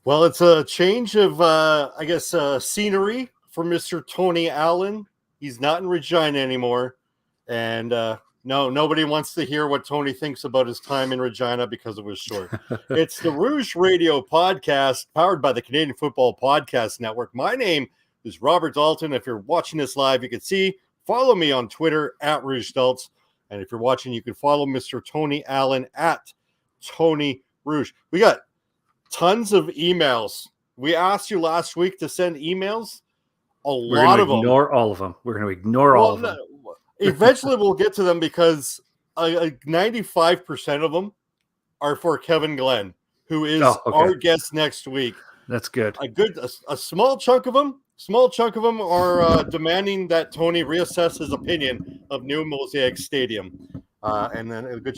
Well, it's a change of, scenery for Mr. Tony Allen. He's not in Regina anymore. And no, nobody wants to hear what Tony thinks about his time in Regina because it was short. It's the Rouge Radio podcast powered by the Canadian Football Podcast Network. My name is Robert Dalton. If you're watching this live, you can see, follow me on Twitter at Rouge Daltz. And if you're watching, you can follow Mr. Tony Allen at Tony Rouge. We got tons of emails. We asked you last week to send emails. We're going to ignore all of them. We're going to ignore all of them. Eventually, we'll get to them because 95% of them are for Kevin Glenn, who is our guest next week. That's good. A small chunk of them are demanding that Tony reassess his opinion of new Mosaic Stadium. And then a good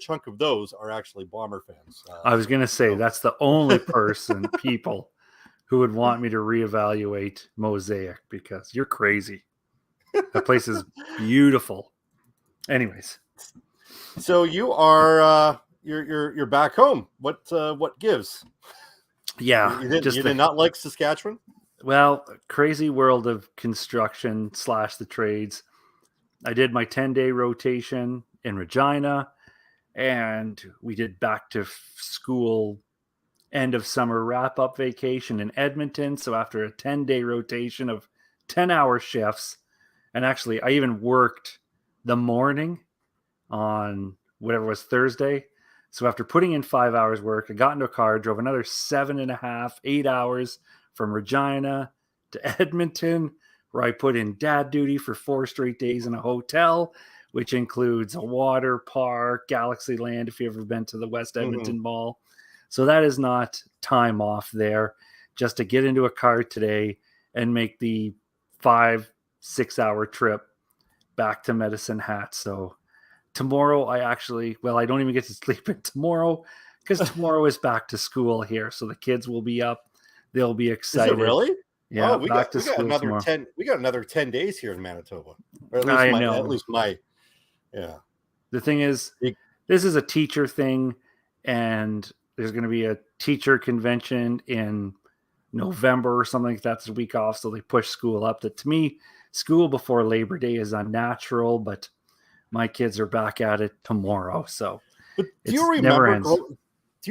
chunk of those are actually Bomber fans. I was going to say that's the only people who would want me to reevaluate Mosaic because you're crazy. That place is beautiful. Anyways, so you are you're back home. What gives? Yeah, you did not like Saskatchewan. Well, crazy world of construction / the trades. I did my 10-day rotation in Regina, and we did back to school end of summer wrap-up vacation in Edmonton. So after a 10-day rotation of 10-hour shifts, and actually I even worked the morning on whatever was Thursday. So after putting in 5 hours work, I got into a car, drove another 7.5, 8 hours from Regina to Edmonton, where I put in dad duty for 4 straight days in a hotel, which includes a water park, Galaxy Land, if you've ever been to the West Edmonton Mall. So that is not time off there, just to get into a car today and make the 5-6 hour trip back to Medicine Hat. So tomorrow I don't even get to sleep in tomorrow because tomorrow is back to school here. So the kids will be up. They'll be excited. Is it really? Yeah, we got another 10. We got another 10 days here in Manitoba. Or at least my. The thing is, this is a teacher thing, and there's going to be a teacher convention in November or something like that. That's a week off, so they push school up. To me, school before Labor Day is unnatural, but my kids are back at it tomorrow. So, but do you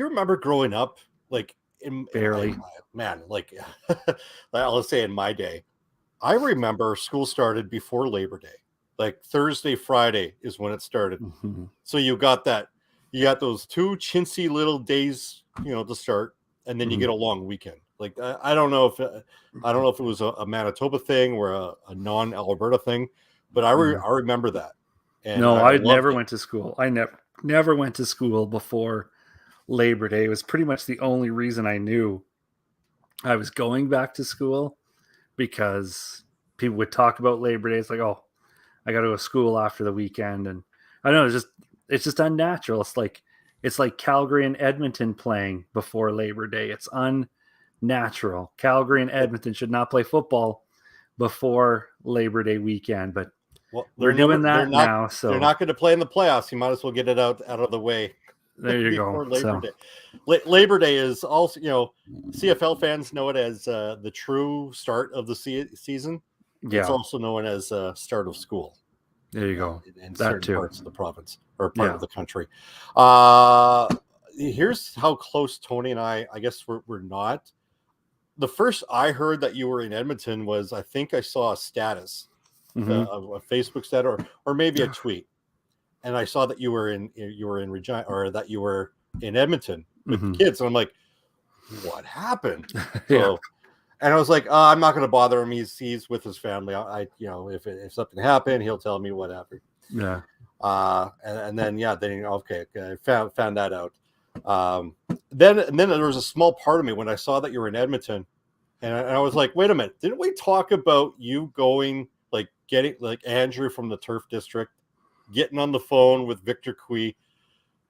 remember growing up like? Barely. Let's say in my day, I remember school started before Labor Day. Like Thursday, Friday is when it started. Mm-hmm. So you got those 2 chintzy little days, to start, and then you get a long weekend. Like I don't know if it was a Manitoba thing or a non-Alberta thing, but I remember that. And no, I never went to school. I never went to school before Labor Day. It was pretty much the only reason I knew I was going back to school, because people would talk about Labor Day. It's like, oh, I got to go to school after the weekend. And I don't know, it's just unnatural. It's like Calgary and Edmonton playing before Labor Day. It's unnatural. Calgary and Edmonton should not play football before Labor Day weekend, but we're doing that now. So they're not going to play in the playoffs. You might as well get it out of the way. There you go. Labor Day. Labor Day is also, CFL fans know it as the true start of the season. Yeah. It's also known as start of school. There you go. In certain parts of the province or of the country. Here's how close Tony and I guess we're not. The first I heard that you were in Edmonton was, I think I saw a status, a Facebook status, or maybe a tweet. And I saw that you were in Regina, or that you were in Edmonton with the kids. And I'm like, what happened? So, and I was like, I'm not going to bother him. He's with his family. If something happened, he'll tell me whatever. Yeah. And then okay, I found that out. Then there was a small part of me when I saw that you were in Edmonton, and I was like, wait a minute, didn't we talk about you going, like, getting like Andrew from the Turf District, getting on the phone with Victor Cui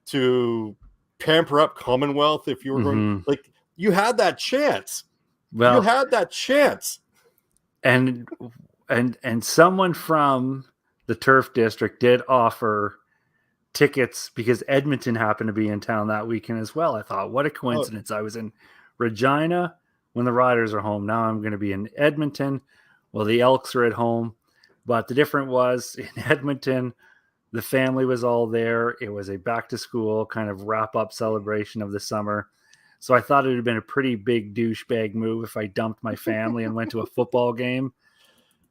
to pamper up Commonwealth if you were going, like, you had that chance. Well, you had that chance. And someone from the Turf District did offer tickets because Edmonton happened to be in town that weekend as well. I thought, what a coincidence. I was in Regina when the Riders are home. Now I'm going to be in Edmonton. Well, the Elks are at home. But the difference was in Edmonton, the family was all there. It was a back to school kind of wrap up celebration of the summer. So I thought it would have been a pretty big douchebag move if I dumped my family and went to a football game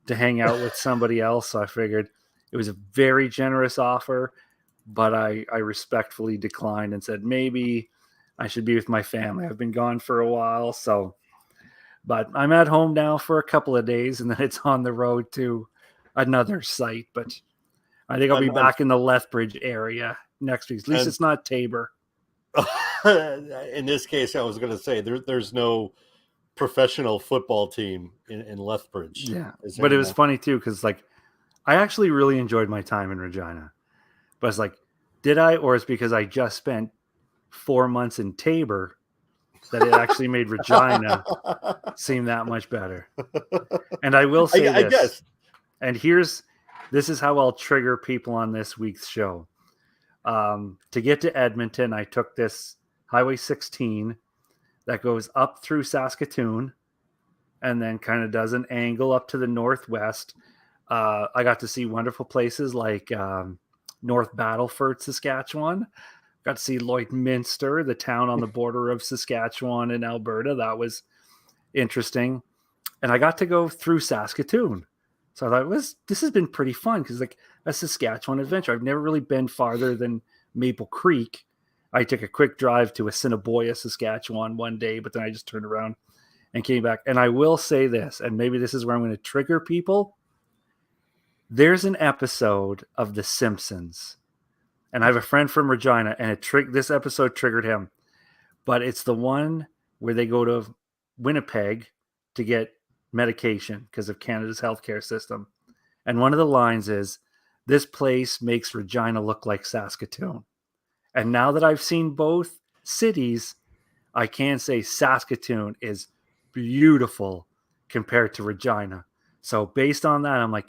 to hang out with somebody else. So I figured it was a very generous offer, but I respectfully declined and said, maybe I should be with my family. I've been gone for a while. But I'm at home now for a couple of days, and then it's on the road to another site. But I think I'll be back in the Lethbridge area next week. At least it's not Tabor. In this case, I was going to say there's no professional football team in Lethbridge. Yeah, but it was funny too because like I actually really enjoyed my time in Regina. But it's like, did I, or it's because I just spent 4 months in Tabor that it actually made Regina seem that much better. And I will say this, I guess. And this is how I'll trigger people on this week's show. To get to Edmonton, I took this Highway 16 that goes up through Saskatoon and then kind of does an angle up to the northwest. I got to see wonderful places like North Battleford, Saskatchewan. Got to see Lloydminster, the town on the border of Saskatchewan and Alberta. That was interesting. And I got to go through Saskatoon. So I thought this has been pretty fun because like a Saskatchewan adventure. I've never really been farther than Maple Creek. I took a quick drive to Assiniboia, Saskatchewan one day, but then I just turned around and came back. And I will say this, and maybe this is where I'm going to trigger people. There's an episode of The Simpsons, and I have a friend from Regina, and this episode triggered him. But it's the one where they go to Winnipeg to get medication because of Canada's healthcare system. And one of the lines is, "This place makes Regina look like Saskatoon." And now that I've seen both cities, I can say Saskatoon is beautiful compared to Regina. So based on that, I'm like,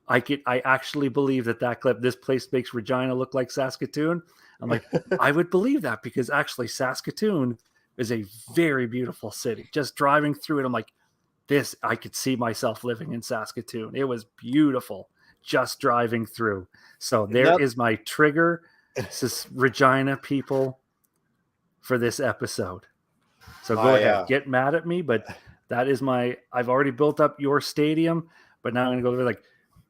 I actually believe that clip, "This place makes Regina look like Saskatoon." I'm like, I would believe that because actually Saskatoon is a very beautiful city. Just driving through it, I'm like, I could see myself living in Saskatoon. It was beautiful just driving through. So there is my trigger, Regina people, for this episode. So go ahead, get mad at me, but that is I've already built up your stadium, but now I'm going to go there like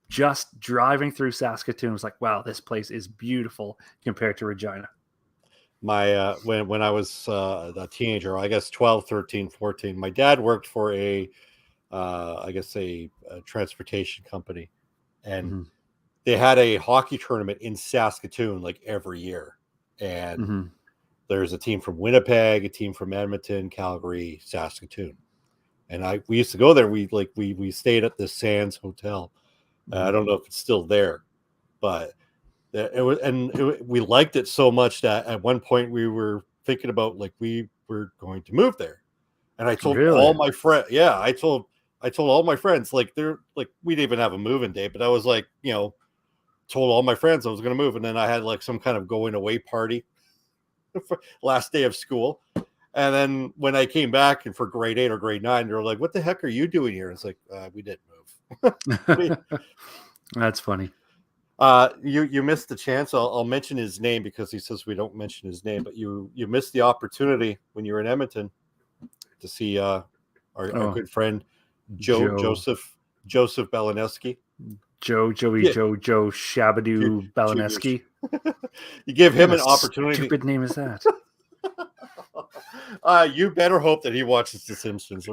just driving through Saskatoon. Was like, wow, this place is beautiful compared to Regina. My when I was a teenager, I guess 12, 13, 14, my dad worked for a transportation company, and they had a hockey tournament in Saskatoon like every year. And there's a team from Winnipeg, a team from Edmonton, Calgary, Saskatoon. And we used to go there. We stayed at the Sands Hotel. I don't know if it's still there, but we liked it so much that at one point we were thinking about like we were going to move there. And I told all my friends, I told all my friends, like they're like, we didn't even have a move-in date, but I was like, told all my friends I was going to move. And then I had like some kind of going away party for last day of school. And then when I came back and for grade 8 or grade 9, they were like, "What the heck are you doing here?" It's like, we didn't move. That's funny. You missed the chance. I'll mention his name because he says we don't mention his name, but you missed the opportunity when you were in Edmonton to see our good friend Joseph Balaneski. Joe Shabadoo Balaneski. You give him an opportunity. Stupid name is that? You better hope that he watches The Simpsons.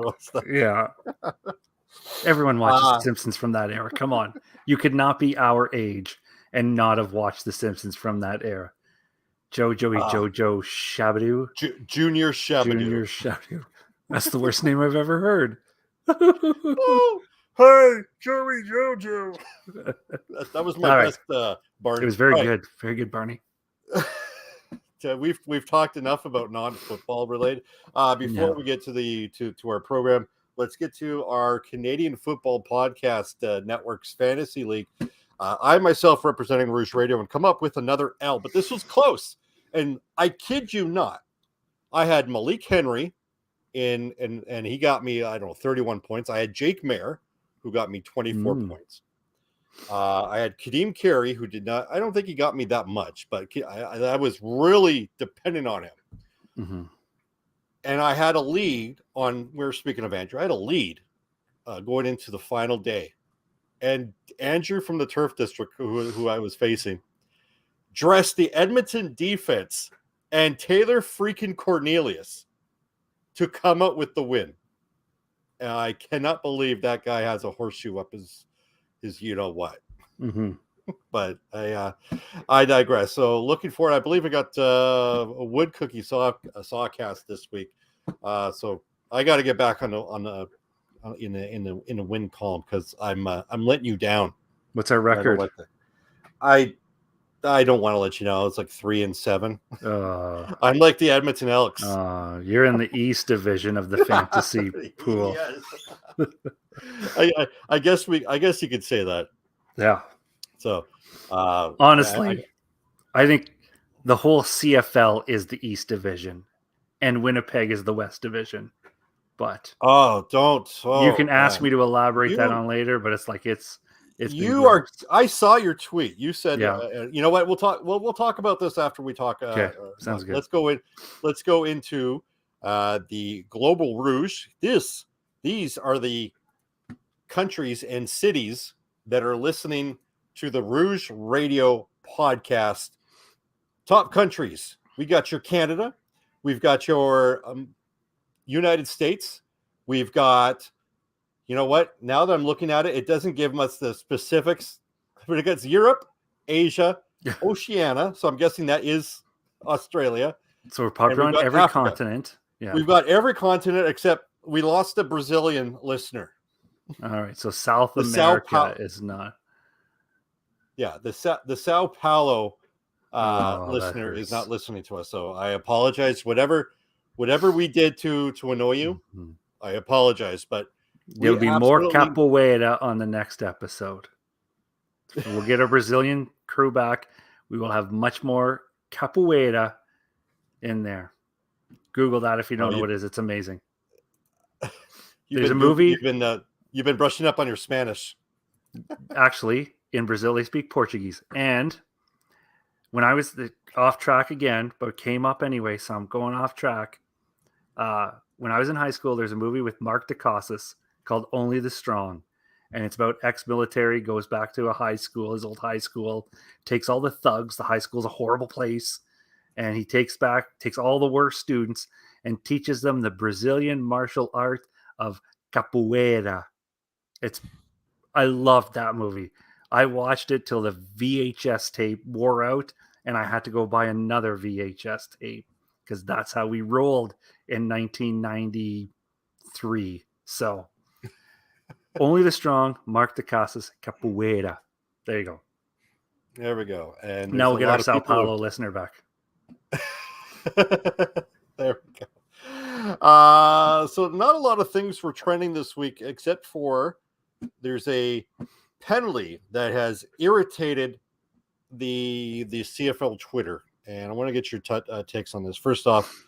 Yeah. Everyone watches The Simpsons from that era. Come on. You could not be our age and not have watched The Simpsons from that era. Joe Shabadoo. Junior Shabadoo. That's the worst name I've ever heard. Oh, hey, Joey Jojo. That was my best Barney. It was very good. Very good, Barney. We've talked enough about non-football related. Before we get to our program, let's get to our Canadian Football Podcast Network's Fantasy League. I myself, representing Rouge Radio, and come up with another L, but this was close. And I kid you not, I had Malik Henry, and he got me, I don't know, 31 points. I had Jake Mayer, who got me 24 points. I had Kadeem Carey, who did not, I don't think he got me that much, but I was really dependent on him. Mm-hmm. And I had a lead on, we were speaking of Andrew, I had a lead going into the final day. And Andrew from the Turf District, who I was facing, dressed the Edmonton defense and Taylor freaking Cornelius to come out with the win. And I cannot believe that guy has a horseshoe up his you know what. Mm-hmm. But I digress. So looking forward, I believe I got a wood cookie sawcast this week. So I got to get back in the win column because I'm letting you down. What's our record? I don't want to let you know. It's like 3-7. I'm like the Edmonton Elks. You're in the East Division of the fantasy pool. I guess you could say that. Yeah. So honestly, I think the whole CFL is the East Division, and Winnipeg is the West Division. But you can ask me to elaborate that on later. But it's like it's. You are. I saw your tweet. You said, yeah. You know what? We'll talk. We'll talk about this after we talk. Okay, sounds good. Let's go into the Global Rouge. These are the countries and cities that are listening to the Rouge Radio podcast. Top countries. We got your Canada. We've got your United States. We've got. You know what? Now that I'm looking at it, it doesn't give us the specifics, but it gets Europe, Asia, Oceania. So I'm guessing that is Australia. So we're popular on every continent. Yeah, we've got every continent except we lost a Brazilian listener. All right, so South America is not. Yeah, the Sao Paulo listener is not listening to us. So I apologize. Whatever we did to annoy you, I apologize. But there'll be more capoeira on the next episode. We'll get a Brazilian crew back. We will have much more capoeira in there. Google that if you don't know what it is. It's amazing. There's a movie. You've been brushing up on your Spanish. Actually, in Brazil, they speak Portuguese. And when I was off track again, but came up anyway, so I'm going off track. When I was in high school, there's a movie with Mark Dacascos called Only the Strong. And it's about ex-military, goes back to his old high school, takes all the thugs. The high school's a horrible place. And he takes all the worst students and teaches them the Brazilian martial art of capoeira. I loved that movie. I watched it till the VHS tape wore out and I had to go buy another VHS tape because that's how we rolled in 1993. So Only the Strong, Mark Dacascos, capoeira. There you go. There we go. And now we'll get our Sao Paulo listener back. There we go. So not a lot of things were trending this week, except for there's a penalty that has irritated the CFL Twitter, and I want to get your takes on this. First off,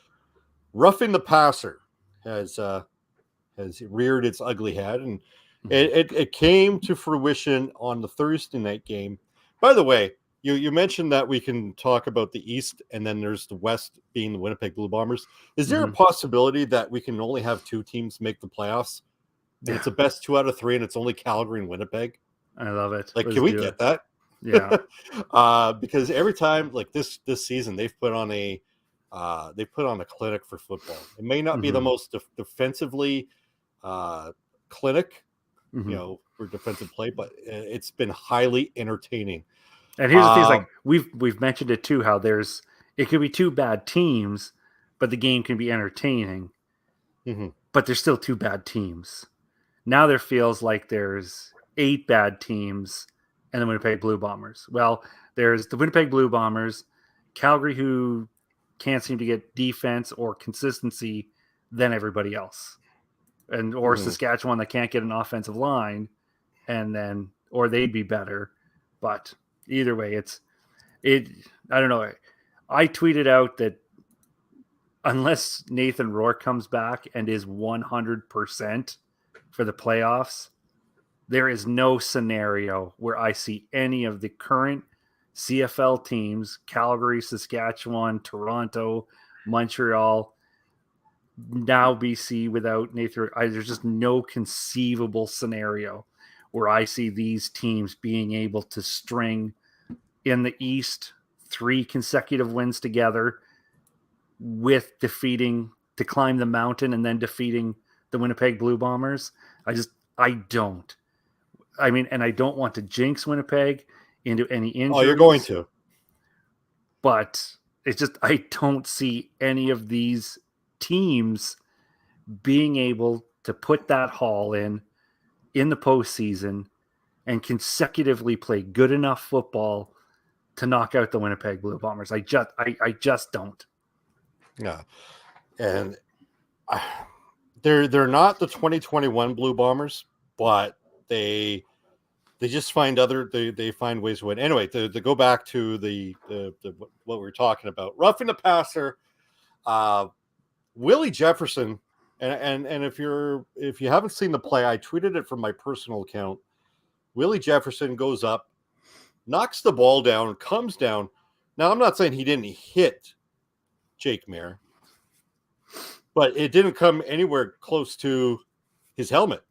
roughing the passer has reared its ugly head, and it came to fruition on the Thursday night game. By the way, you mentioned that we can talk about the East, and then there's the West being the Winnipeg Blue Bombers. Is there a possibility that we can only have two teams make the playoffs? And it's a best 2 out of 3, and it's only Calgary and Winnipeg. I love it. Like, can we get that? Yeah. Because every time, like this season, they've put on a clinic for football. It may not be the most defensively clinic, for defensive play, but it's been highly entertaining. And here's the thing: like we've mentioned it too, how it could be two bad teams, but the game can be entertaining. But there's still two bad teams. Now there feels like there's 8 bad teams and the Winnipeg Blue Bombers. Well, there's the Winnipeg Blue Bombers, Calgary, who can't seem to get defense or consistency than everybody else, or Saskatchewan that can't get an offensive line, or they'd be better. But either way, I don't know. I tweeted out that unless Nathan Rourke comes back and is 100% for the playoffs, there is no scenario where I see any of the current CFL teams, Calgary, Saskatchewan, Toronto, Montreal, now BC, without Nathan. There's just no conceivable scenario where I see these teams being able to string in the East 3 consecutive wins together with to climb the mountain and then defeating the Winnipeg Blue Bombers. I don't. I mean, and I don't want to jinx Winnipeg into any injuries. Oh, you're going to. But it's just, I don't see any of these teams being able to put that haul in the postseason and consecutively play good enough football to knock out the Winnipeg Blue Bombers. I just don't. Yeah. And they're not the 2021 Blue Bombers, but they just find they find ways to win. Anyway, to go back to the what we were talking about, roughing the passer, Willie Jefferson, and if you haven't seen the play, I tweeted it from my personal account. Willie Jefferson goes up, knocks the ball down, comes down. Now, I'm not saying he didn't hit Jake Mayer, but it didn't come anywhere close to his helmet.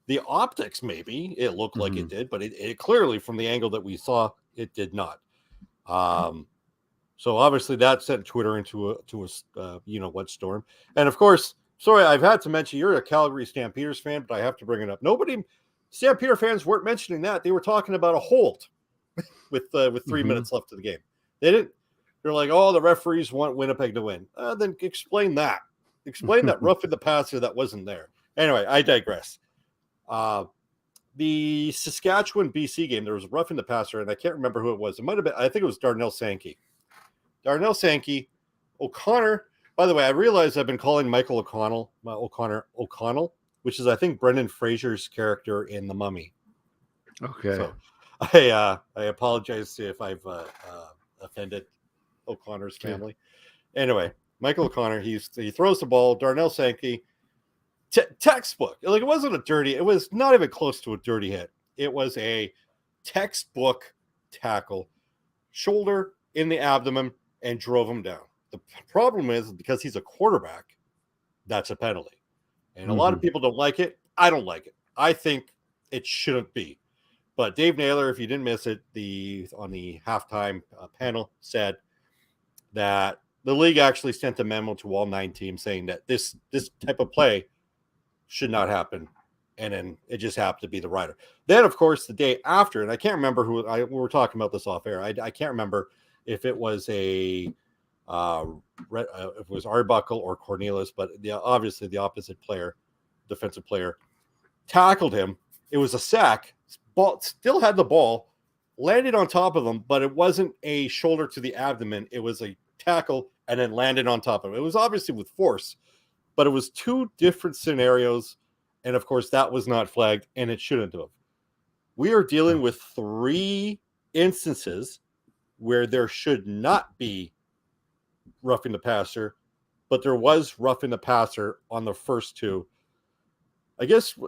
The optics, maybe it looked like it did, but it clearly, from the angle that we saw, it did not. So obviously that sent Twitter into a what storm. And of course, sorry, I've had to mention, you're a Calgary Stampeders fan, but I have to bring it up. Stampeder fans weren't mentioning that. They were talking about a hold with 3 minutes left of the game. They're like, oh, the referees want Winnipeg to win. Then explain that. Explain that roughing the passer that wasn't there. Anyway, I digress. The Saskatchewan BC game, there was a roughing the passer, and I can't remember who it was. It might have been, I think it was Darnell Sankey. O'Connor. By the way, I realize I've been calling Michael O'Connell, which is, I think, Brendan Fraser's character in The Mummy. Okay. So I apologize if I've offended O'Connor's family. Yeah. Anyway, Michael O'Connor, he throws the ball. Darnell Sankey, textbook. Like, it wasn't a dirty. It was not even close to a dirty hit. It was a textbook tackle, shoulder in the abdomen, and drove him down. The problem is, because he's a quarterback, that's a penalty. And a lot of people don't like it. I don't like it. I think it shouldn't be. But Dave Naylor, if you didn't miss it, on the halftime panel said that the league actually sent a memo to all 9 teams saying that this type of play should not happen. And then it just happened to be the rider. Then, of course, the day after, and I can't remember we were talking about this off air. I can't remember if it was if it was Arbuckle or Cornelius, but obviously the opposite player, defensive player, tackled him. It was a sack. Ball still had the ball, landed on top of him, but it wasn't a shoulder to the abdomen. It was a tackle and then landed on top of him. It was obviously with force, but it was 2 different scenarios. And of course, that was not flagged, and it shouldn't have. We are dealing with 3 instances where there should not be roughing the passer, but there was roughing the passer on the first 2. I guess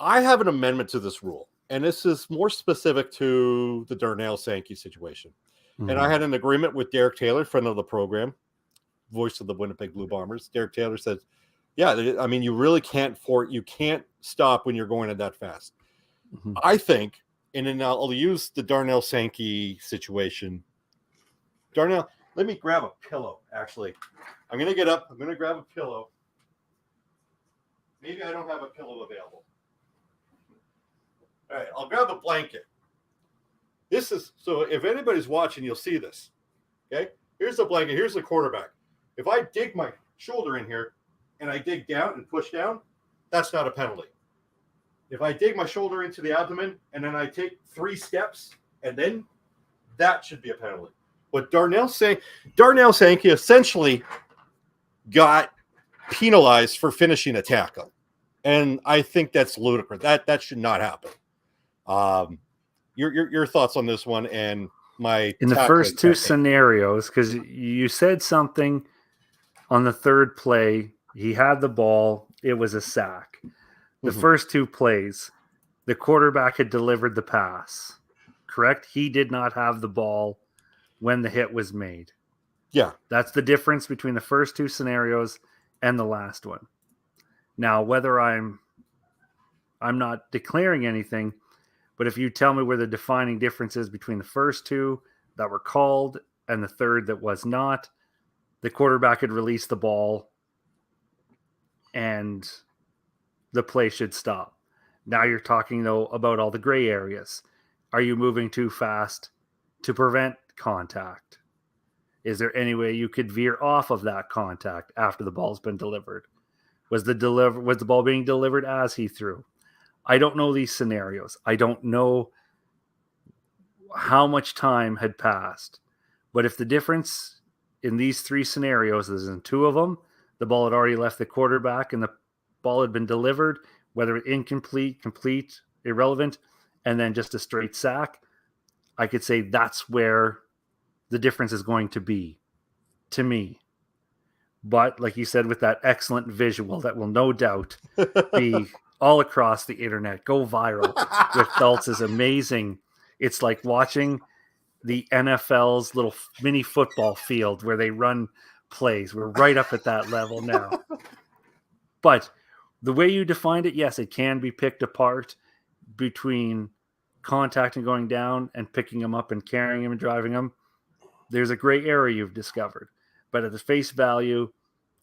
I have an amendment to this rule, and this is more specific to the Darnell Sankey situation. And I had an agreement with Derek Taylor, friend of the program, voice of the Winnipeg Blue Bombers. Derek Taylor said, yeah, I mean, you really can't stop when you're going at that fast. I think, and then I'll use the Darnell Sankey situation. Darnell, let me grab a pillow, actually. I'm going to get up. I'm going to grab a pillow. Maybe I don't have a pillow available. All right, I'll grab a blanket. This is, so if anybody's watching, you'll see this. Okay? Here's the blanket. Here's the quarterback. If I dig my shoulder in here and I dig down and push down, that's not a penalty. If I dig my shoulder into the abdomen and then I take 3 steps, and then that should be a penalty. But Darnell Sankey essentially got penalized for finishing a tackle. And I think that's ludicrous. That should not happen. Your thoughts on this one and my in the first 2 scenarios, because you said something On the third play, he had the ball. It was a sack. The first two plays, the quarterback had delivered the pass. Correct? He did not have the ball when the hit was made. Yeah. That's the difference between the first two scenarios and the last one. Now, whether I'm not declaring anything, but if you tell me where the defining difference is between the first two that were called and the third that was not, the quarterback had released the ball and the play should stop. Now you're talking, though, about all the gray areas. Are you moving too fast to prevent contact? Is there any way you could veer off of that contact after the ball's been delivered? Was the ball being delivered as he threw? I don't know these scenarios. I don't know how much time had passed. But if the difference in these three scenarios is in two of them, the ball had already left the quarterback and the ball had been delivered, whether incomplete, complete, irrelevant, and then just a straight sack, I could say that's where the difference is going to be to me. But like you said, with that excellent visual that will no doubt be all across the internet, go viral with Feltz's amazing. It's like watching the NFL's little mini football field where they run plays. We're right up at that level now. But the way you defined it, yes, it can be picked apart between contact and going down and picking them up and carrying them and driving them. There's a gray area you've discovered. But at the face value,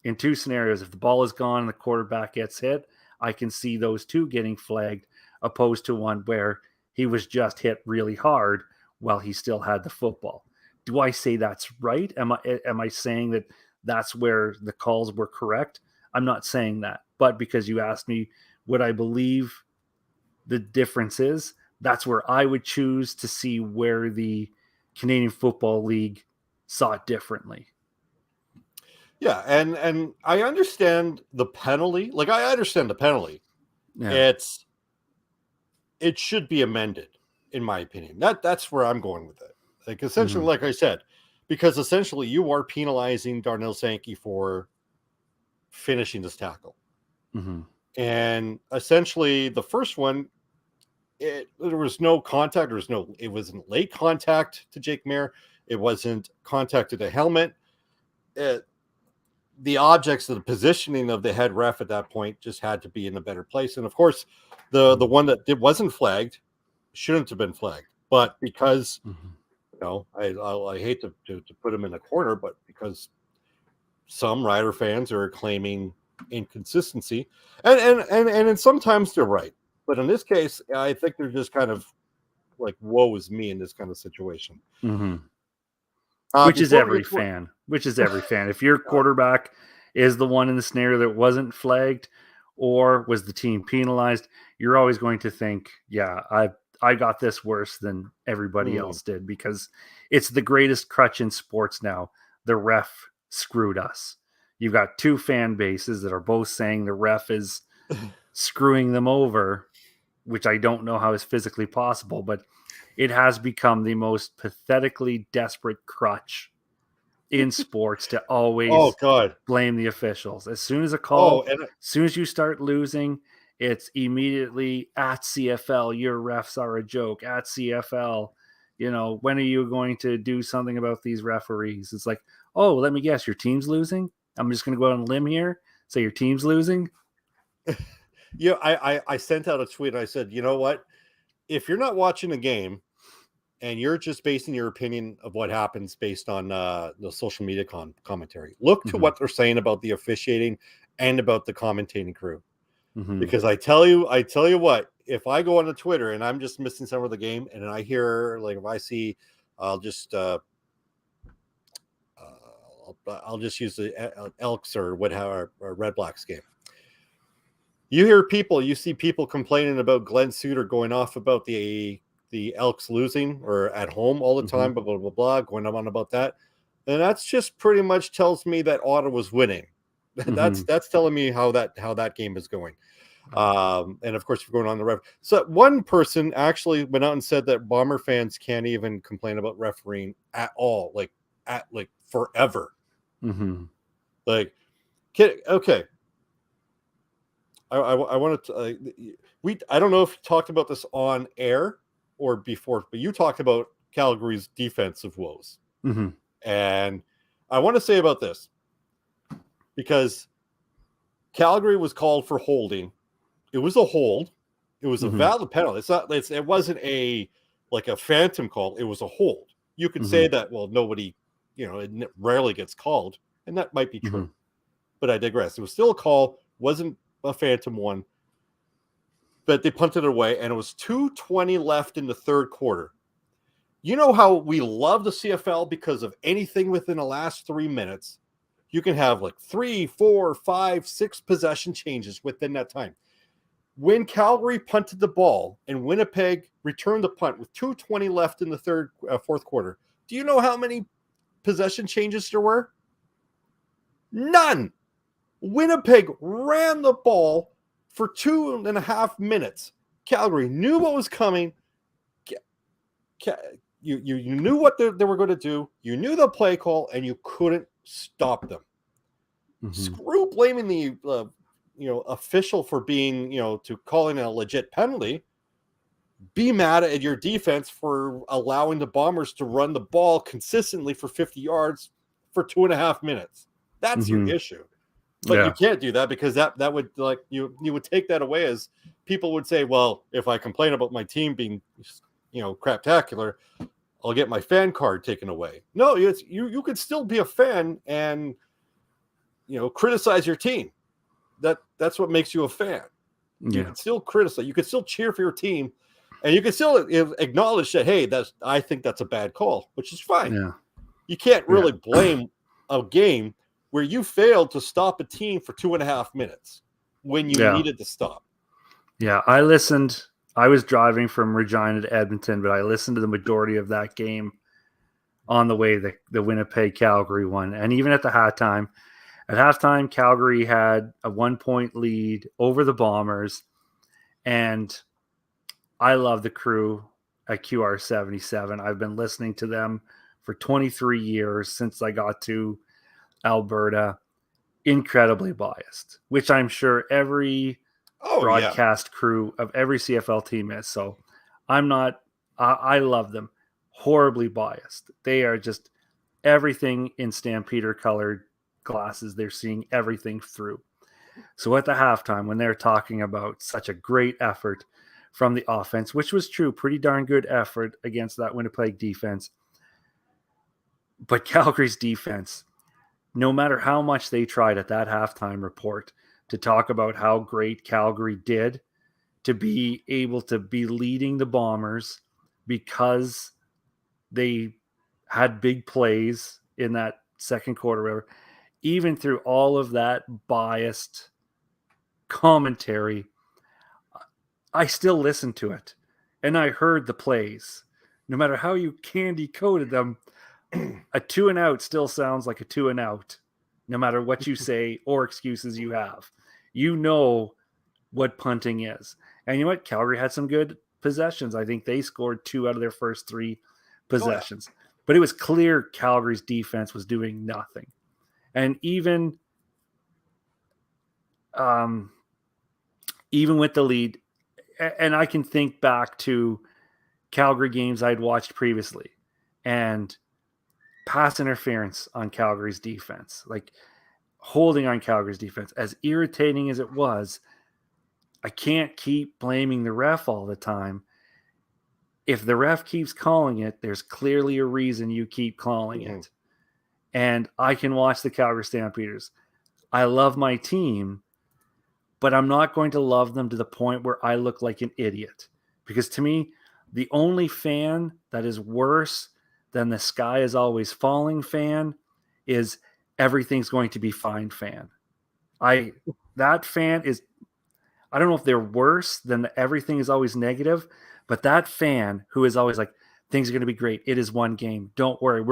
in two scenarios, if the ball is gone and the quarterback gets hit, I can see those two getting flagged, opposed to one where he was just hit really hard while he still had the football. Do I say that's right? Am I saying that that's where the calls were correct? I'm not saying that. But because you asked me, would I believe the difference is, that's where I would choose to see where the Canadian Football League saw it differently. Yeah, and I understand the penalty. Like, I understand the penalty. Yeah. It should be amended, in my opinion. That's where I'm going with it. Like, essentially, like I said, because essentially you are penalizing Darnell Sankey for finishing this tackle. And essentially the first one, there was no contact. It wasn't late contact to Jake Mayer. It wasn't contact to the helmet. The objects of the positioning of the head ref at that point just had to be in a better place. And of course, the one that wasn't flagged shouldn't have been flagged. But because, I hate to put him in a corner, but because some Rider fans are claiming inconsistency, and sometimes they're right. But in this case, I think they're just kind of like, woe is me in this kind of situation. Which is every fan. If your quarterback is the one in the scenario that wasn't flagged or was the team penalized, you're always going to think, yeah, I got this worse than everybody else did, because it's the greatest crutch in sports now. The ref screwed us. You've got two fan bases that are both saying the ref is screwing them over, which I don't know how is physically possible, but it has become the most pathetically desperate crutch in sports to always blame the officials. As soon as a call, as soon as you start losing, it's immediately at CFL, your refs are a joke. At CFL, when are you going to do something about these referees? It's like, oh, let me guess, your team's losing? I'm just going to go out on a limb here, say your team's losing? Yeah, I sent out a tweet. I said, you know what? If you're not watching a game and you're just basing your opinion of what happens based on the social media commentary, look to what they're saying about the officiating and about the commentating crew. Because I tell you what, if I go on the Twitter and I'm just missing some of the game, and I hear, like, if I see, I'll just use the Elks or whatever, or Red Blacks game. You see people complaining about Glenn Suter going off about the Elks losing or at home all the time, blah, blah, blah, blah, going on about that. And that's just pretty much tells me that Ottawa's winning. That's telling me how that game is going. And of course, we're going on the ref. So one person actually went out and said that Bomber fans can't even complain about refereeing at all, like forever. Like, okay. I wanted to. I don't know if you talked about this on air or before, but you talked about Calgary's defensive woes, Mm-hmm. and I want to say about this because Calgary was called for holding. It was a hold. It was a Mm-hmm. valid penalty. It wasn't a like a phantom call. It was a hold. You could Mm-hmm. say that. Well, nobody, it rarely gets called, and that might be true. Mm-hmm. But I digress. It was still a call. Wasn't a phantom one. But they punted it away, and it was 2:20 left in the third quarter. You know how we love the CFL because of anything within the last 3 minutes. You can have like 3, 4, 5, 6 possession changes within that time. When Calgary punted the ball and Winnipeg returned the punt with 2:20 left in the fourth quarter, do you know how many possession changes there were? None. Winnipeg ran the ball for 2.5 minutes. Calgary knew what was coming. You knew what they were going to do. You knew the play call, and you couldn't stop them. Mm-hmm. Screw blaming the official for being to calling a legit penalty. Be mad at your defense for allowing the Bombers to run the ball consistently for 50 yards for 2.5 minutes. That's Mm-hmm. your issue. But you can't do that because that would like you would take that away as people would say, well, if I complain about my team being craptacular, I'll get my fan card taken away. No, you could still be a fan and criticize your team. That's what makes you a fan. You can still criticize. You can still cheer for your team, and you can still acknowledge that, hey, I think that's a bad call, which is fine. Yeah. You can't really blame a game where you failed to stop a team for 2.5 minutes when you needed to stop. Yeah, I listened. I was driving from Regina to Edmonton, but I listened to the majority of that game on the way the Winnipeg-Calgary won. And even at halftime, Calgary had a 1-point lead over the Bombers. And I love the crew at QR77. I've been listening to them for 23 years since I got to Alberta. Incredibly biased, which I'm sure every broadcast crew of every CFL team is. So I'm not, I love them. Horribly biased. They are just everything in Stampeder colored glasses. They're seeing everything through. So at the halftime, when they're talking about such a great effort from the offense, which was true, pretty darn good effort against that Winnipeg defense. But Calgary's defense, no matter how much they tried at that halftime report to talk about how great Calgary did to be able to be leading the Bombers because they had big plays in that second quarter, even through all of that biased commentary, I still listened to it and I heard the plays. No matter how you candy coated them, a 2-and-out still sounds like a 2-and-out, no matter what you say or excuses you have. You know what punting is. And you know what? Calgary had some good possessions. I think they scored 2 out of their first 3 possessions. But it was clear Calgary's defense was doing nothing. And even with the lead, and I can think back to Calgary games I'd watched previously, and pass interference on Calgary's defense, like holding on Calgary's defense, as irritating as it was, I can't keep blaming the ref all the time. If the ref keeps calling it, there's clearly a reason you keep calling it. And I can watch the Calgary Stampeders. I love my team, but I'm not going to love them to the point where I look like an idiot. Because to me, the only fan that is worse than the sky is always falling fan is everything's going to be fine fan. That fan is, I don't know if they're worse than the everything is always negative, but that fan who is always like, things are going to be great. It is one game. Don't worry.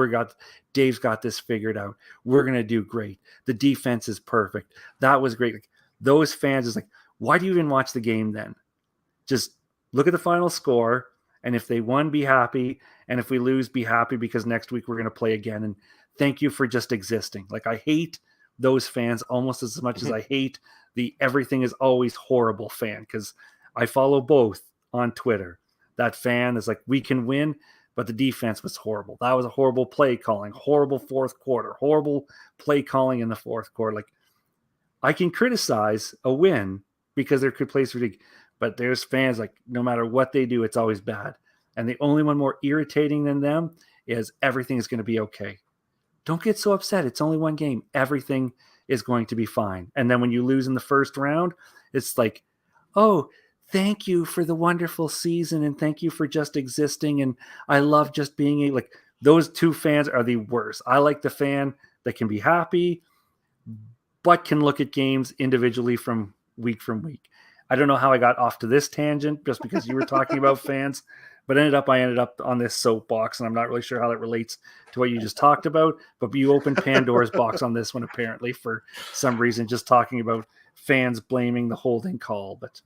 Dave's got this figured out. We're going to do great. The defense is perfect. That was great. Like, those fans is like, why do you even watch the game then? Just look at the final score. And if they won, be happy. And if we lose, be happy because next week we're going to play again. And thank you for just existing. Like, I hate those fans almost as much as I hate the everything is always horrible fan, because I follow both on Twitter. That fan is like, we can win, but the defense was horrible. That was a horrible play calling, horrible fourth quarter, horrible play calling in the fourth quarter. Like, I can criticize a win because there could plays for, but there's fans like no matter what they do, it's always bad. And the only one more irritating than them is everything is going to be okay. Don't get so upset. It's only one game. Everything is going to be fine. And then when you lose in the first round, it's like, oh, thank you for the wonderful season and thank you for just existing. And I love just being like, those two fans are the worst. I like the fan that can be happy, but can look at games individually from week. I don't know how I got off to this tangent just because you were talking about fans, but I ended up on this soapbox, and I'm not really sure how that relates to what you just talked about. But you opened Pandora's box on this one, apparently, for some reason, just talking about fans blaming the holding call. But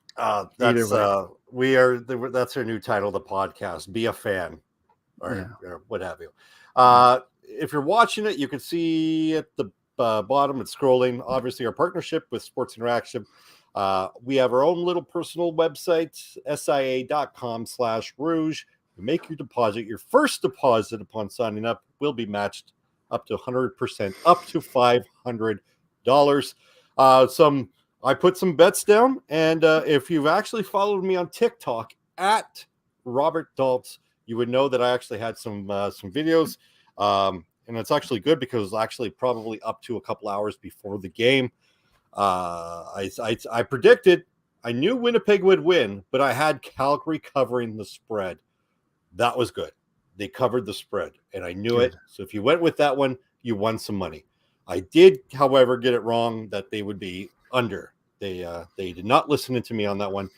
that's that's our new title of the podcast: "Be a Fan," or what have you. If you're watching it, you can see at the bottom, it's scrolling. Obviously, our partnership with Sports Interaction. We have our own little personal website, sia.com/rouge. You make your deposit. Your first deposit upon signing up will be matched up to 100%, up to $500. I put some bets down, and if you've actually followed me on TikTok at Robert Daltz, you would know that I actually had some videos, and it's actually good because it's actually probably up to a couple hours before the game. I predicted, I knew Winnipeg would win, but I had Calgary covering the spread. That was good. They covered the spread, and I knew it. So if you went with that one, you won some money. I did, however, get it wrong that they would be under. They did not listen to me on that one.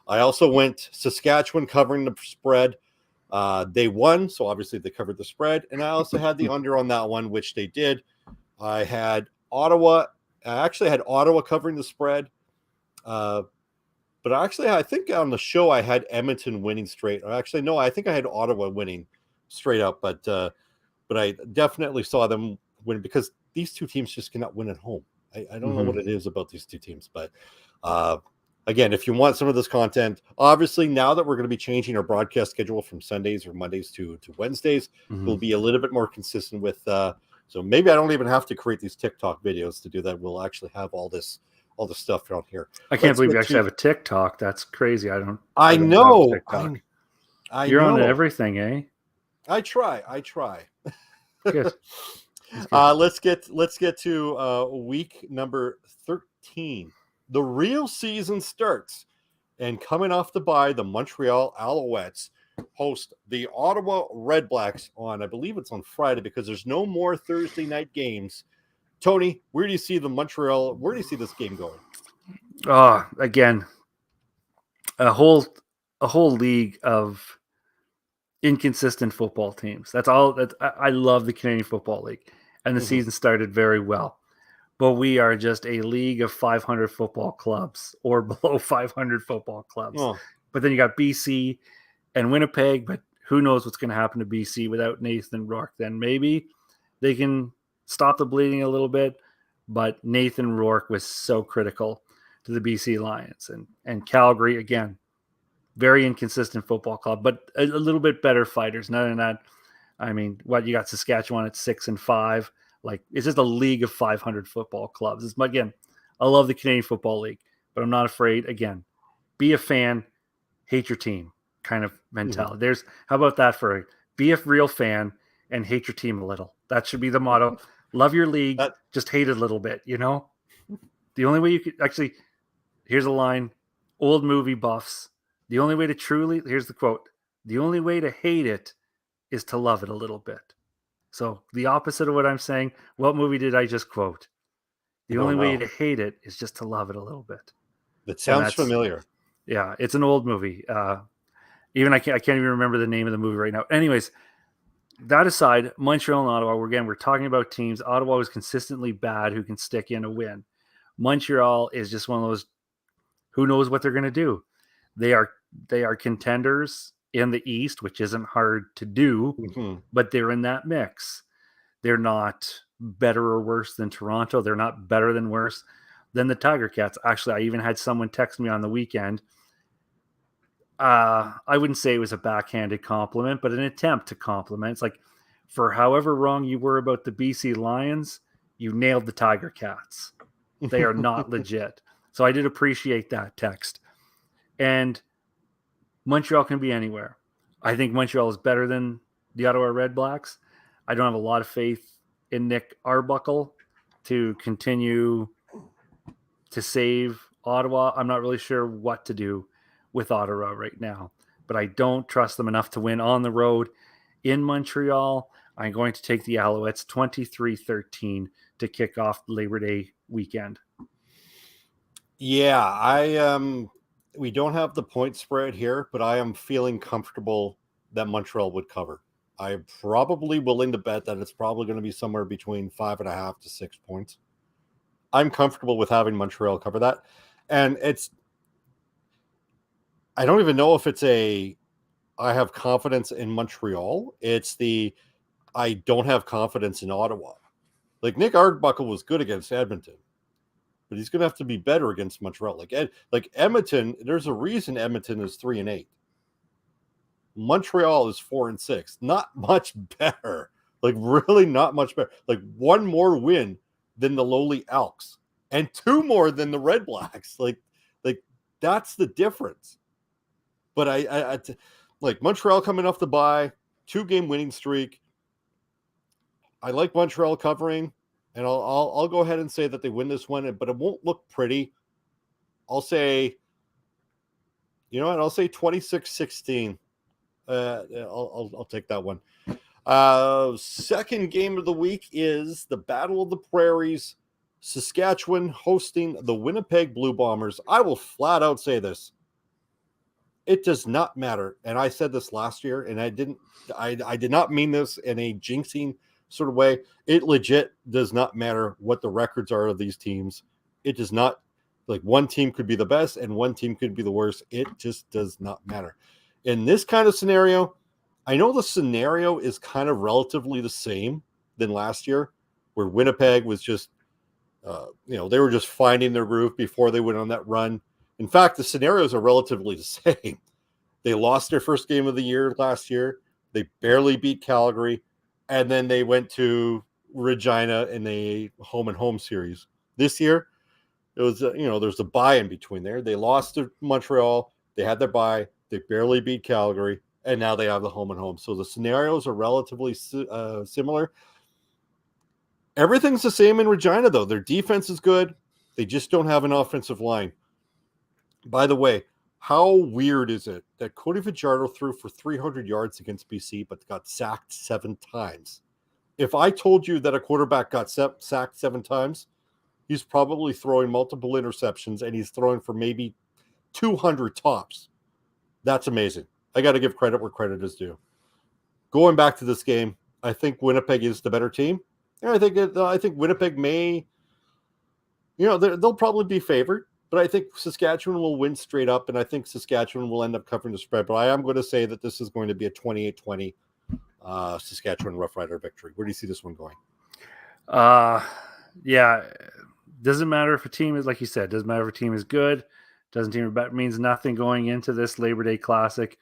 I also went Saskatchewan covering the spread. They won, so obviously they covered the spread. And I also had the under on that one, which they did. I had Ottawa. I actually had Ottawa covering the spread. But I think on the show I had Edmonton winning straight. Actually, no, I think I had Ottawa winning straight up. But I definitely saw them win because these two teams just cannot win at home. I don't know what it is about these two teams. But again, if you want some of this content, obviously now that we're going to be changing our broadcast schedule from Sundays or Mondays to Wednesdays, we'll be a little bit more consistent with so maybe I don't even have to create these TikTok videos to do that. We'll actually have all this stuff down here. I can't believe you actually have a TikTok. That's crazy. I know. You're on everything, eh? I try. Good. Let's get to week number 13. The real season starts, and coming off the bye, the Montreal Alouettes host the Ottawa Redblacks on, I believe it's on Friday, because there's no more Thursday night games. Tony, where do you see this game going? Again, a whole league of inconsistent football teams. That's all. I love the Canadian Football League, and the season started very well. But we are just a league of 500 football clubs or below 500 football clubs. But then you got BC and Winnipeg, but who knows what's going to happen to BC without Nathan Rourke. Then maybe they can stop the bleeding a little bit, but Nathan Rourke was so critical to the BC Lions. And Calgary, again, very inconsistent football club, but a little bit better fighters. None of that, I mean, you got Saskatchewan at 6-5. Like, it's just a league of 500 football clubs. Again, I love the Canadian Football League, but I'm not afraid. Again, be a fan, hate your team kind of mentality. How about that be a real fan and hate your team a little. That should be the motto. Love your league, just hate it a little bit, you know? The only way you could actually, here's a line, old movie buffs. The only way to here's the quote, the only way to hate it is to love it a little bit. So the opposite of what I'm saying, what movie did I just quote? The only way to hate it is just to love it a little bit. That sounds familiar. Yeah, it's an old movie. I can't even remember the name of the movie right now. Anyways, that aside, Montreal and Ottawa, we're talking about teams. Ottawa is consistently bad who can stick in a win. Montreal is just one of those, who knows what they're going to do. They are contenders in the East, which isn't hard to do, but they're in that mix. They're not better or worse than Toronto. They're not better than worse than the Tiger Cats. Actually, I even had someone text me on the weekend. I wouldn't say it was a backhanded compliment, but an attempt to compliment. It's like, for however wrong you were about the BC Lions, you nailed the Tiger Cats. They are not legit. So I did appreciate that text. And Montreal can be anywhere. I think Montreal is better than the Ottawa Red Blacks. I don't have a lot of faith in Nick Arbuckle to continue to save Ottawa. I'm not really sure what to do with Ottawa right now, but I don't trust them enough to win on the road in Montreal. I'm going to take the Alouettes 23-13 to kick off Labor Day weekend. Yeah, we don't have the point spread here, but I am feeling comfortable that Montreal would cover. I'm probably willing to bet that it's probably going to be somewhere between 5.5 to 6 points. I'm comfortable with having Montreal cover that. And I don't even know if it's I have confidence in Montreal. It's I don't have confidence in Ottawa. Like Nick Arbuckle was good against Edmonton, but he's going to have to be better against Montreal. Like Edmonton, there's a reason Edmonton is 3-8. Montreal is 4-6. Not much better. Like really not much better. Like one more win than the lowly Elks and 2 more than the Red Blacks. Like that's the difference. But I like Montreal coming off the bye, 2-game winning streak. I like Montreal covering, and I'll go ahead and say that they win this one, but it won't look pretty. I'll say, you know what? I'll say 26-16. I'll take that one. Second game of the week is the Battle of the Prairies, Saskatchewan hosting the Winnipeg Blue Bombers. I will flat out say this. It does not matter. And I said this last year, and I did not mean this in a jinxing sort of way. It legit does not matter what the records are of these teams. It does not, like one team could be the best and one team could be the worst. It just does not matter. In this kind of scenario, I know the scenario is kind of relatively the same than last year, where Winnipeg was just, they were just finding their groove before they went on that run. In fact, the scenarios are relatively the same. They lost their first game of the year last year. They barely beat Calgary. And then they went to Regina in a home-and-home series. This year, it was, there's a bye in between there. They lost to Montreal. They had their bye. They barely beat Calgary. And now they have the home-and-home. So the scenarios are relatively similar. Everything's the same in Regina, though. Their defense is good. They just don't have an offensive line. By the way, how weird is it that Cody Fajardo threw for 300 yards against BC but got sacked 7 times? If I told you that a quarterback got sacked 7 times, he's probably throwing multiple interceptions and he's throwing for maybe 200 tops. That's amazing. I got to give credit where credit is due. Going back to this game, I think Winnipeg is the better team. And I think Winnipeg may, they'll probably be favored. But I think Saskatchewan will win straight up, and I think Saskatchewan will end up covering the spread. But I am going to say that this is going to be a 28-20 Saskatchewan Rough Rider victory. Where do you see this one going? Yeah, doesn't matter if a team is, like you said, doesn't matter if a team is good. Means nothing going into this Labor Day Classic.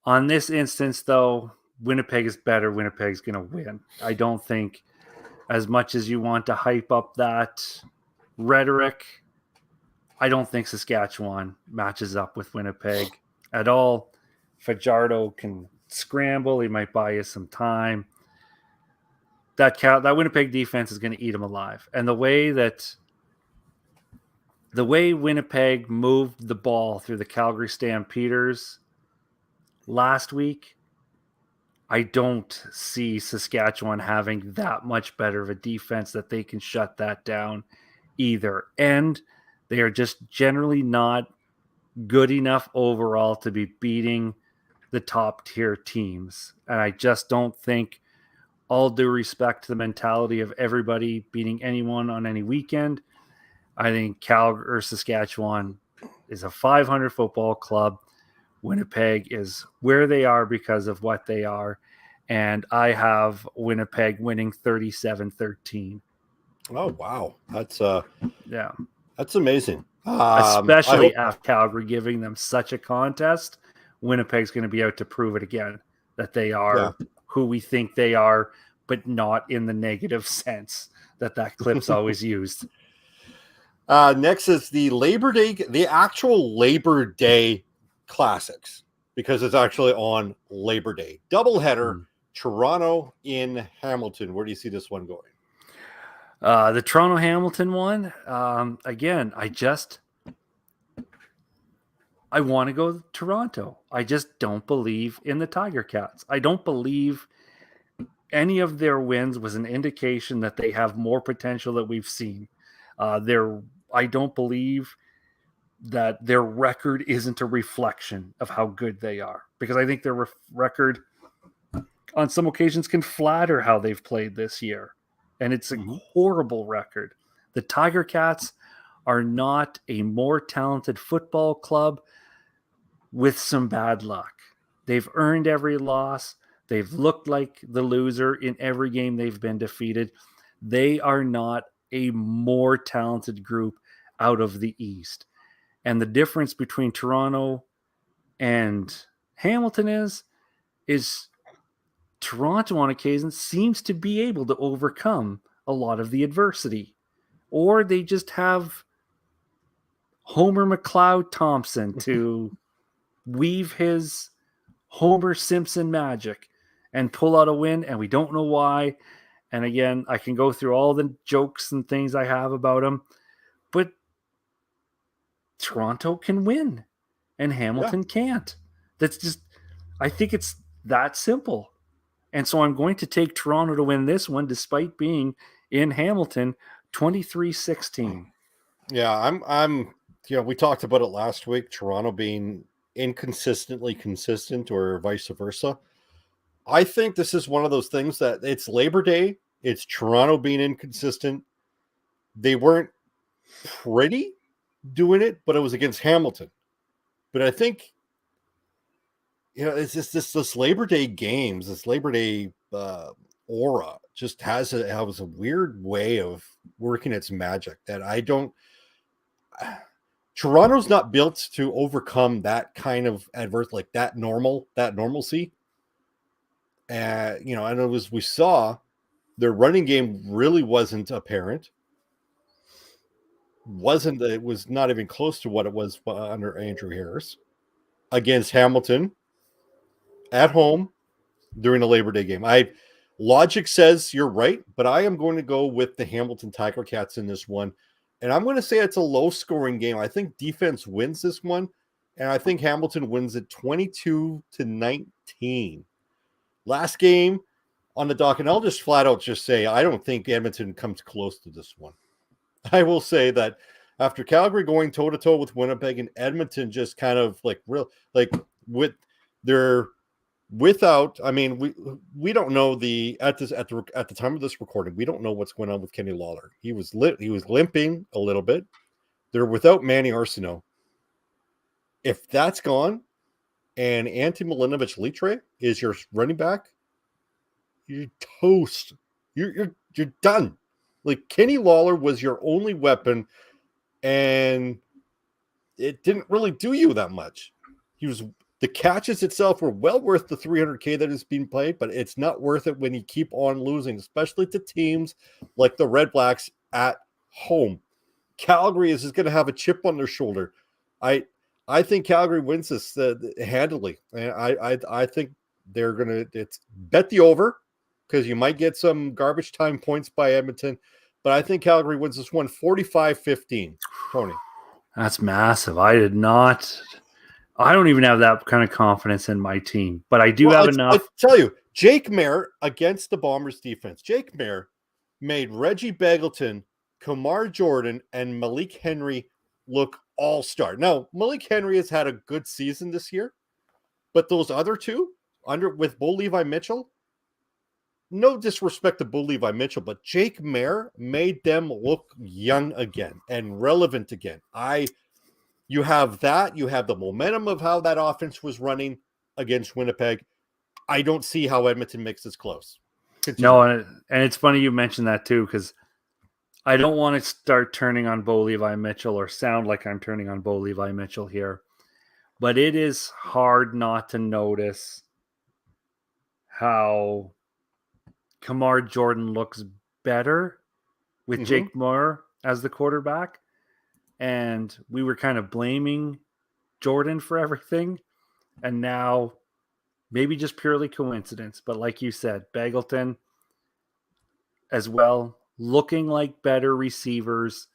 On this instance, though, Winnipeg is better. Winnipeg's going to win. I don't think, as much as you want to hype up that rhetoric, I don't think Saskatchewan matches up with Winnipeg at all. Fajardo can scramble. He might buy you some time. That Winnipeg defense is going to eat him alive. And the way Winnipeg moved the ball through the Calgary Stampeders last week, I don't see Saskatchewan having that much better of a defense that they can shut that down either. And they are just generally not good enough overall to be beating the top tier teams. And I just don't think, all due respect to the mentality of everybody beating anyone on any weekend, I think Saskatchewan is a 500 football club. Winnipeg is where they are because of what they are. and I have Winnipeg winning 37-13. Oh wow, Yeah. that's amazing. I Especially hope. after Calgary giving them such a contest, Winnipeg's going to be out to prove it again that they Yeah. are who we think they are, but not in the negative sense that clip's always used. Next is the actual Labor Day Classics, because it's actually on Labor Day. Doubleheader, Toronto in Hamilton. Where do you see this one going? The Toronto Hamilton one, again, I want to go to Toronto. I just don't believe in the Tiger Cats. I don't believe any of their wins was an indication that they have more potential that we've seen. I don't believe that their record isn't a reflection of how good they are, because I think their record on some occasions can flatter how they've played this year, and it's a horrible record. The Tiger Cats are not a more talented football club with some bad luck. They've earned every loss. They've looked like the loser in every game they've been defeated. They are not a more talented group out of the East. And the difference between Toronto and Hamilton is Toronto on occasion seems to be able to overcome a lot of the adversity. Or they just have Homer McLeod Thompson to weave his Homer Simpson magic and pull out a win, and we don't know why. And again, I can go through all the jokes and things I have about him, but Toronto can win and Hamilton can't. That's just, I think it's that simple. And so I'm going to take Toronto to win this one despite being in Hamilton 23-16. Yeah, I'm we talked about it last week, Toronto being inconsistently consistent or vice versa. I think this is one of those things that it's Labor Day, it's Toronto being inconsistent. They weren't pretty doing it, but it was against Hamilton. But I think it's just this Labor Day games, this Labor Day aura just has a weird way of working its magic that I don't. Toronto's not built to overcome that kind of adverse, like that normalcy. And as we saw, their running game really wasn't apparent. It was not even close to what it was under Andrew Harris against Hamilton at home during the Labor Day game. Logic says you're right, but I am going to go with the Hamilton Tiger Cats in this one. And I'm going to say it's a low scoring game. I think defense wins this one. And I think Hamilton wins it 22-19. Last game on the dock. And I'll just flat out say, I don't think Edmonton comes close to this one. I will say that after Calgary going toe to toe with Winnipeg and Edmonton just kind of we don't know at the time of this recording, we don't know what's going on with Kenny Lawler. He was limping a little bit. They're without Manny Arsenault. If that's gone and Ante Milinovic-Litre is your running back, you're toast. You're done. Like, Kenny Lawler was your only weapon, and it didn't really do you that much. The catches itself were well worth the $300K that is being played, but it's not worth it when you keep on losing, especially to teams like the Red Blacks at home. Calgary is just going to have a chip on their shoulder. I think Calgary wins this handily. And I think they're going to bet the over, because you might get some garbage time points by Edmonton. But I think Calgary wins this one 45-15. Tony. That's massive. I don't even have that kind of confidence in my team, but I do have enough. I tell you, Jake Mayer against the Bombers defense. Jake Mayer made Reggie Begelton, Kamar Jordan, and Malik Henry look all-star. Now, Malik Henry has had a good season this year, but those other two, with Bo Levi Mitchell, no disrespect to Bo Levi Mitchell, but Jake Mayer made them look young again and relevant again. You have that. You have the momentum of how that offense was running against Winnipeg. I don't see how Edmonton makes this close. Continue. No, and it's funny you mentioned that too, because I don't want to start turning on Bo Levi Mitchell or sound like I'm turning on Bo Levi Mitchell here. But it is hard not to notice how Kamar Jordan looks better with Jake Moore as the quarterback. And we were kind of blaming Jordan for everything. And now maybe just purely coincidence. But like you said, Bagleton as well, looking like better receivers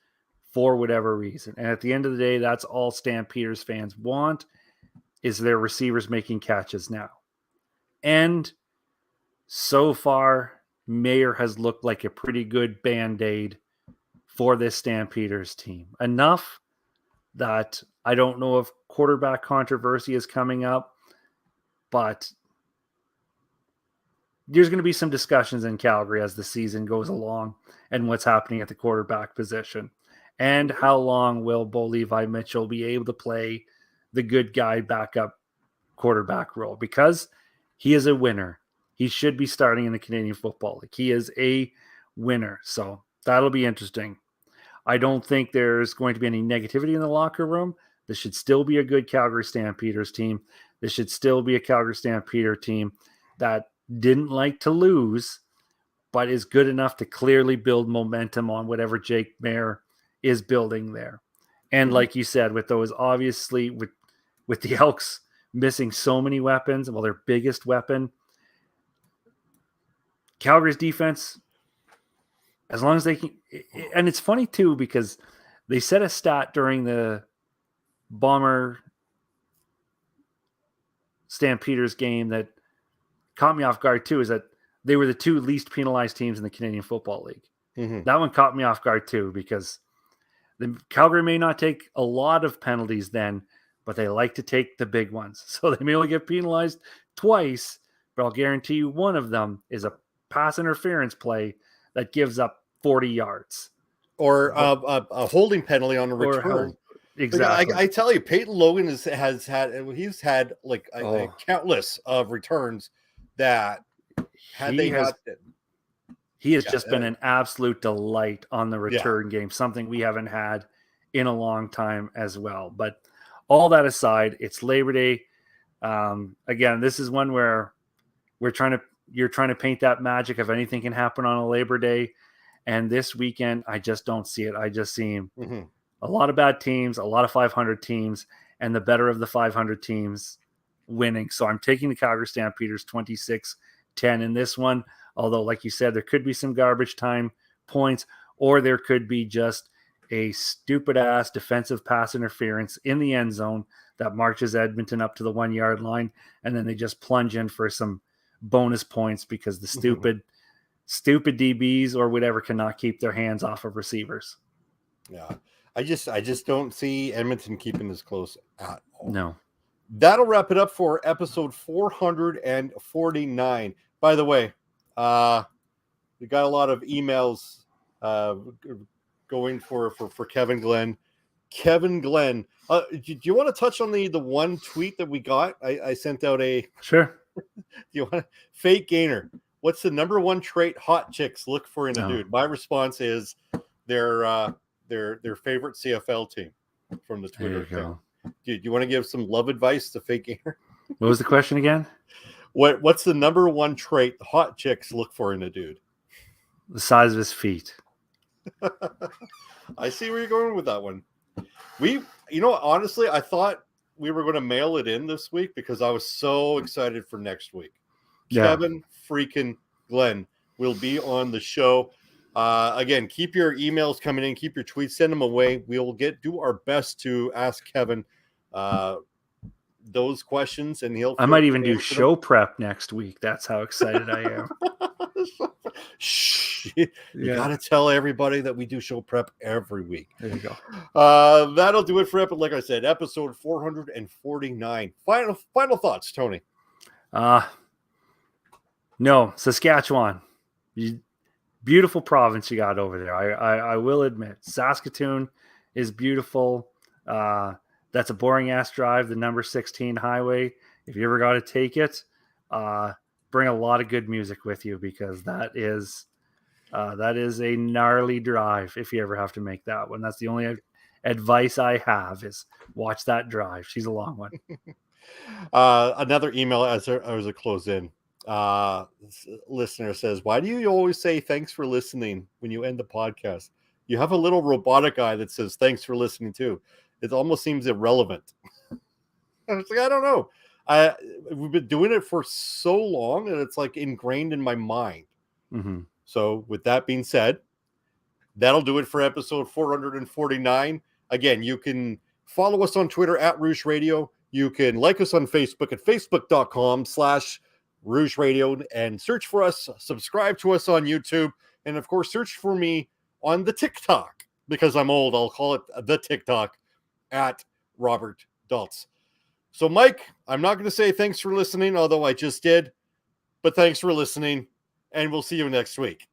for whatever reason. And at the end of the day, that's all Stampeders fans want, is their receivers making catches now. And so far, Mayer has looked like a pretty good Band-Aid for this Stampeders team. Enough that I don't know if quarterback controversy is coming up, but there's going to be some discussions in Calgary as the season goes along and what's happening at the quarterback position. And how long will Bo Levi Mitchell be able to play the good guy backup quarterback role? Because he is a winner. He should be starting in the Canadian Football League. He is a winner. So that'll be interesting. I don't think there's going to be any negativity in the locker room. This should still be a good Calgary Stampeders team. This should still be a Calgary Stampeder team that didn't like to lose, but is good enough to clearly build momentum on whatever Jake Mayer is building there. And like you said, with those, obviously, with the Elks missing so many weapons, well, their biggest weapon, Calgary's defense, as long as they can, and it's funny too, because they set a stat during the Bomber Stampeders game that caught me off guard too, is that they were the two least penalized teams in the Canadian Football League. That one caught me off guard too, because the Calgary may not take a lot of penalties then, but they like to take the big ones. So they may only get penalized twice, but I'll guarantee you one of them is a pass interference play that gives up 40 yards. Or a holding penalty on a return. Exactly. Like I tell you, Peyton Logan he's had like a countless of returns that he has just been an absolute delight on the return game, something we haven't had in a long time as well. But all that aside, it's Labor Day. Again, this is one where you're trying to paint that magic of anything can happen on a Labor Day. And this weekend, I just don't see it. I just see a lot of bad teams, a lot of 500 teams, and the better of the 500 teams winning. So I'm taking the Calgary Stampeders 26-10 in this one. Although, like you said, there could be some garbage time points, or there could be just a stupid-ass defensive pass interference in the end zone that marches Edmonton up to the 1 yard line, and then they just plunge in for some bonus points because the stupid DBs or whatever cannot keep their hands off of receivers. Yeah. I just don't see Edmonton keeping this close at all. No. That'll wrap it up for episode 449. By the way, we got a lot of emails going for Kevin Glenn. Kevin Glenn, do you want to touch on the one tweet that we got? I sent out a sure. You want fake gainer? What's the number one trait hot chicks look for in a dude? My response is their favorite CFL team from the Twitter account. Do you want to give some love advice to fake gainer? What was the question again? What's the number one trait hot chicks look for in a dude? The size of his feet. I see where you're going with that one. Honestly, I thought we were going to mail it in this week because I was so excited for next week. Yeah. Kevin freaking Glenn will be on the show. Again, keep your emails coming in, keep your tweets, send them away. We will do our best to ask Kevin those questions, and I might even do show prep next week. That's how excited I am. Shh. You got to tell everybody that we do show prep every week. There you go. That'll do it for like I said, episode 449. Final thoughts, Tony. No, Saskatchewan. Beautiful province you got over there. I will admit, Saskatoon is beautiful. That's a boring ass drive, the number 16 highway. If you ever got to take it, bring a lot of good music with you, because that is a gnarly drive if you ever have to make that one. That's the only advice I have, is watch that drive. She's a long one. Another email as a close in. Listener says, why do you always say thanks for listening when you end the podcast? You have a little robotic eye that says thanks for listening too. It almost seems irrelevant. I was like, I don't know. We've been doing it for so long and it's like ingrained in my mind. Mm-hmm. So with that being said, that'll do it for episode 449. Again, you can follow us on Twitter at Rouge Radio. You can like us on Facebook at facebook.com/Rouge Radio and search for us, subscribe to us on YouTube, and of course, search for me on the TikTok, because I'm old. I'll call it the TikTok at Robert Dultz. So, Mike, I'm not going to say thanks for listening, although I just did, but thanks for listening, and we'll see you next week.